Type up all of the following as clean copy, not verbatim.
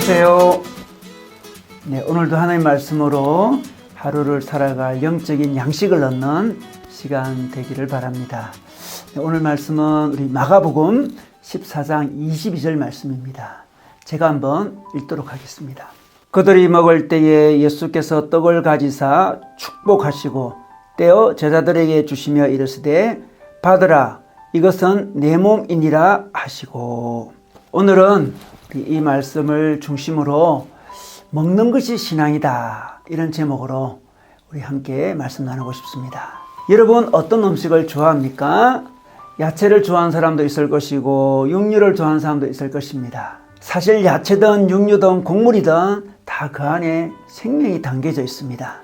안녕하세요. 네, 오늘도 하나님의 말씀으로 하루를 살아갈 영적인 양식을 얻는 시간 되기를 바랍니다. 네, 오늘 말씀은 우리 마가복음 14장 22절 말씀입니다. 제가 한번 읽도록 하겠습니다. 그들이 먹을 때에 예수께서 떡을 가지사 축복하시고 떼어 제자들에게 주시며 이르시되 받으라, 이것은 내 몸이니라 하시고. 오늘은 이 말씀을 중심으로 먹는 것이 신앙이다, 이런 제목으로 우리 함께 말씀 나누고 싶습니다. 여러분, 어떤 음식을 좋아합니까? 야채를 좋아하는 사람도 있을 것이고 육류를 좋아하는 사람도 있을 것입니다. 사실 야채든 육류든 곡물이든 다 그 안에 생명이 담겨져 있습니다.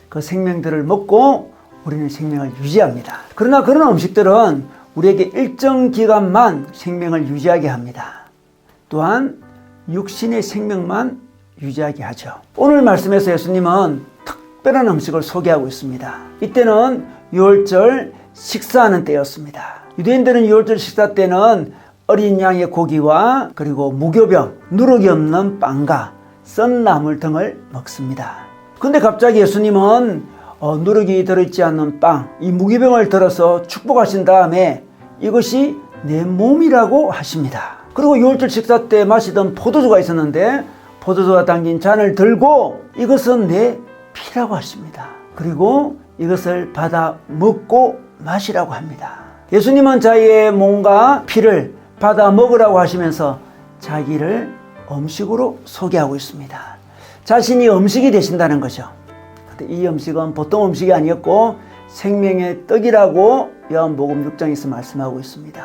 그 생명들을 먹고 우리는 생명을 유지합니다. 그러나 그런 음식들은 우리에게 일정 기간만 생명을 유지하게 합니다. 또한 육신의 생명만 유지하게 하죠. 오늘 말씀에서 예수님은 특별한 음식을 소개하고 있습니다. 이때는 유월절 식사하는 때였습니다. 유대인들은 유월절 식사 때는 어린 양의 고기와 그리고 무교병, 누룩이 없는 빵과 썬 나물 등을 먹습니다. 근데 갑자기 예수님은 누룩이 들어있지 않는 빵, 이 무교병을 들어서 축복하신 다음에 이것이 내 몸이라고 하십니다. 그리고 유월절 식사 때 마시던 포도주가 있었는데 포도주가 담긴 잔을 들고 이것은 내 피라고 하십니다. 그리고 이것을 받아 먹고 마시라고 합니다. 예수님은 자기의 몸과 피를 받아 먹으라고 하시면서 자기를 음식으로 소개하고 있습니다. 자신이 음식이 되신다는 거죠. 근데 이 음식은 보통 음식이 아니었고 생명의 떡이라고 요한복음 6장에서 말씀하고 있습니다.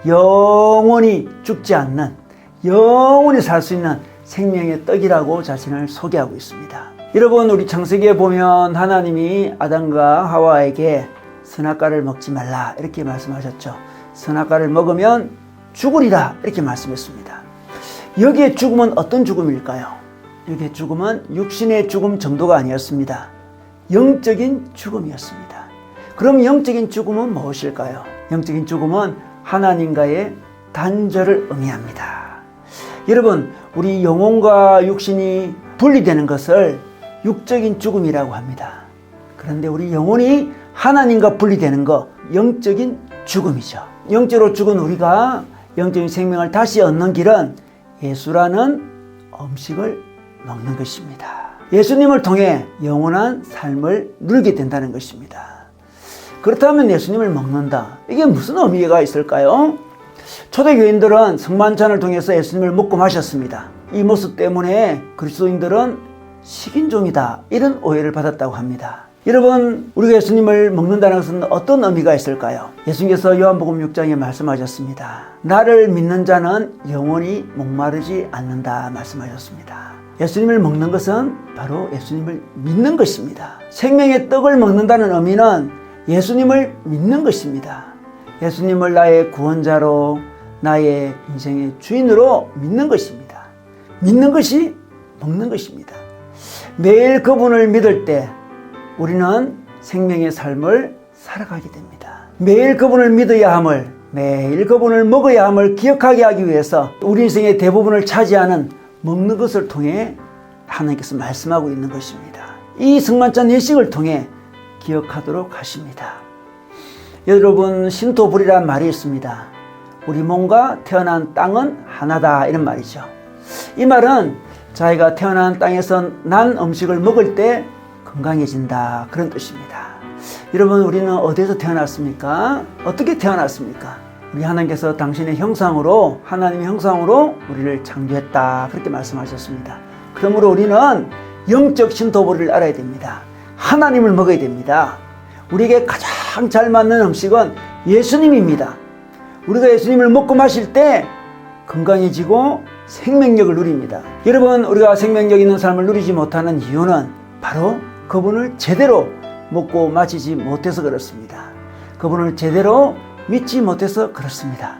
영원히 죽지 않는, 영원히 살 수 있는 생명의 떡이라고 자신을 소개하고 있습니다. 여러분, 우리 창세기에 보면 하나님이 아담과 하와에게 선악과를 먹지 말라 이렇게 말씀하셨죠. 선악과를 먹으면 죽으리라 이렇게 말씀했습니다. 여기에 죽음은 어떤 죽음일까요? 여기에 죽음은 육신의 죽음 정도가 아니었습니다. 영적인 죽음이었습니다. 그럼 영적인 죽음은 무엇일까요? 영적인 죽음은 하나님과의 단절을 의미합니다. 여러분, 우리 영혼과 육신이 분리되는 것을 육적인 죽음이라고 합니다. 그런데 우리 영혼이 하나님과 분리되는 것, 영적인 죽음이죠. 영적으로 죽은 우리가 영적인 생명을 다시 얻는 길은 예수라는 음식을 먹는 것입니다. 예수님을 통해 영원한 삶을 누리게 된다는 것입니다. 그렇다면 예수님을 먹는다, 이게 무슨 의미가 있을까요? 초대교인들은 성만찬을 통해서 예수님을 먹고 마셨습니다. 이 모습 때문에 그리스도인들은 식인종이다, 이런 오해를 받았다고 합니다. 여러분, 우리가 예수님을 먹는다는 것은 어떤 의미가 있을까요? 예수님께서 요한복음 6장에 말씀하셨습니다. 나를 믿는 자는 영원히 목마르지 않는다 말씀하셨습니다. 예수님을 먹는 것은 바로 예수님을 믿는 것입니다. 생명의 떡을 먹는다는 의미는 예수님을 믿는 것입니다. 예수님을 나의 구원자로, 나의 인생의 주인으로 믿는 것입니다. 믿는 것이 먹는 것입니다. 매일 그분을 믿을 때 우리는 생명의 삶을 살아가게 됩니다. 매일 그분을 믿어야 함을, 매일 그분을 먹어야 함을 기억하게 하기 위해서 우리 인생의 대부분을 차지하는 먹는 것을 통해 하나님께서 말씀하고 있는 것입니다. 이 성만찬 예식을 통해 기억하도록 하십니다. 여러분, 신토불이라는 말이 있습니다. 우리 몸과 태어난 땅은 하나다, 이런 말이죠. 이 말은 자기가 태어난 땅에서 난 음식을 먹을 때 건강해진다, 그런 뜻입니다. 여러분, 우리는 어디서 태어났습니까? 어떻게 태어났습니까? 우리 하나님께서 당신의 형상으로, 하나님의 형상으로 우리를 창조했다, 그렇게 말씀하셨습니다. 그러므로 우리는 영적 신토불이를 알아야 됩니다. 하나님을 먹어야 됩니다. 우리에게 가장 잘 맞는 음식은 예수님입니다. 우리가 예수님을 먹고 마실 때 건강해지고 생명력을 누립니다. 여러분, 우리가 생명력 있는 삶을 누리지 못하는 이유는 바로 그분을 제대로 먹고 마시지 못해서 그렇습니다. 그분을 제대로 믿지 못해서 그렇습니다.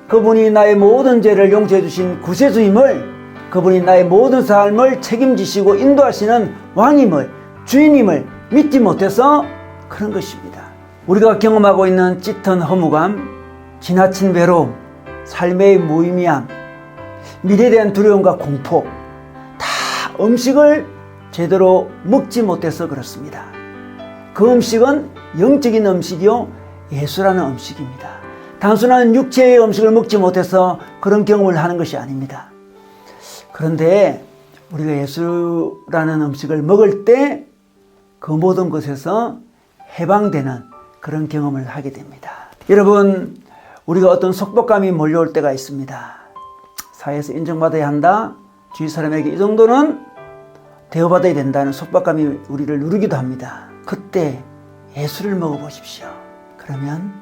그분이 나의 모든 죄를 용서해 주신 구세주임을, 그분이 나의 모든 삶을 책임지시고 인도하시는 왕임을, 주인임을 믿지 못해서 그런 것입니다. 우리가 경험하고 있는 짙은 허무감, 지나친 외로움, 삶의 무의미함, 미래에 대한 두려움과 공포, 음식을 제대로 먹지 못해서 그렇습니다. 그 음식은 영적인 음식이요, 예수라는 음식입니다. 단순한 육체의 음식을 먹지 못해서 그런 경험을 하는 것이 아닙니다. 그런데 우리가 예수라는 음식을 먹을 때 그 모든 것에서 해방되는 그런 경험을 하게 됩니다. 여러분, 우리가 어떤 속박감이 몰려올 때가 있습니다. 사회에서 인정받아야 한다, 주위 사람에게 이 정도는 대우받아야 된다는 속박감이 우리를 누르기도 합니다. 그때 예수를 먹어보십시오. 그러면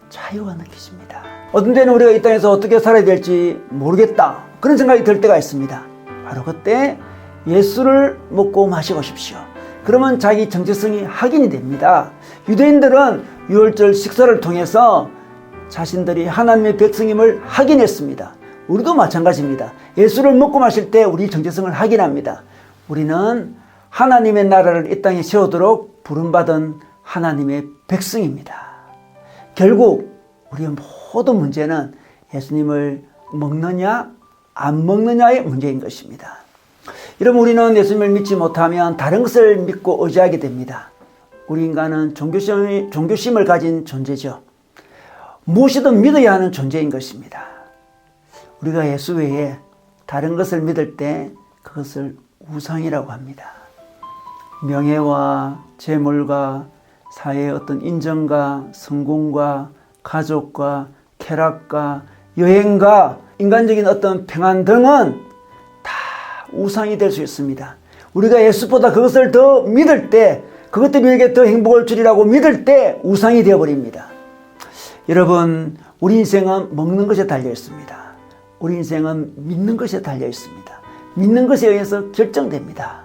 자유가 느껴집니다. 어떤 때는 우리가 이 땅에서 어떻게 살아야 될지 모르겠다, 그런 생각이 들 때가 있습니다. 바로 그때 예수를 먹고 마셔보십시오. 그러면 자기 정체성이 확인이 됩니다. 유대인들은 유월절 식사를 통해서 자신들이 하나님의 백성임을 확인했습니다. 우리도 마찬가지입니다. 예수를 먹고 마실 때 우리 정체성을 확인합니다. 우리는 하나님의 나라를 이 땅에 세우도록 부름받은 하나님의 백성입니다. 결국 우리의 모든 문제는 예수님을 먹느냐 안 먹느냐의 문제인 것입니다. 여러분, 우리는 예수님을 믿지 못하면 다른 것을 믿고 의지하게 됩니다. 우리 인간은 종교심을 가진 존재죠. 무엇이든 믿어야 하는 존재인 것입니다. 우리가 예수 외에 다른 것을 믿을 때 그것을 우상이라고 합니다. 명예와 재물과 사회의 어떤 인정과 성공과 가족과 쾌락과 여행과 인간적인 어떤 평안 등은 다 우상이 될 수 있습니다. 우리가 예수보다 그것을 더 믿을 때, 그것 때문에 우리에게 더 행복을 주리라고 믿을 때 우상이 되어버립니다. 여러분, 우리 인생은 먹는 것에 달려 있습니다. 우리 인생은 믿는 것에 달려 있습니다. 믿는 것에 의해서 결정됩니다.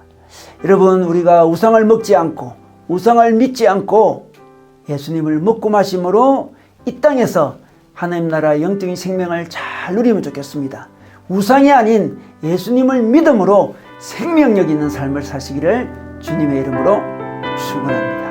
여러분, 우리가 우상을 먹지 않고 우상을 믿지 않고 예수님을 먹고 마심으로 이 땅에서 하나님 나라 영적인 생명을 잘 누리면 좋겠습니다. 우상이 아닌 예수님을 믿음으로 생명력 있는 삶을 사시기를 주님의 이름으로 축원합니다.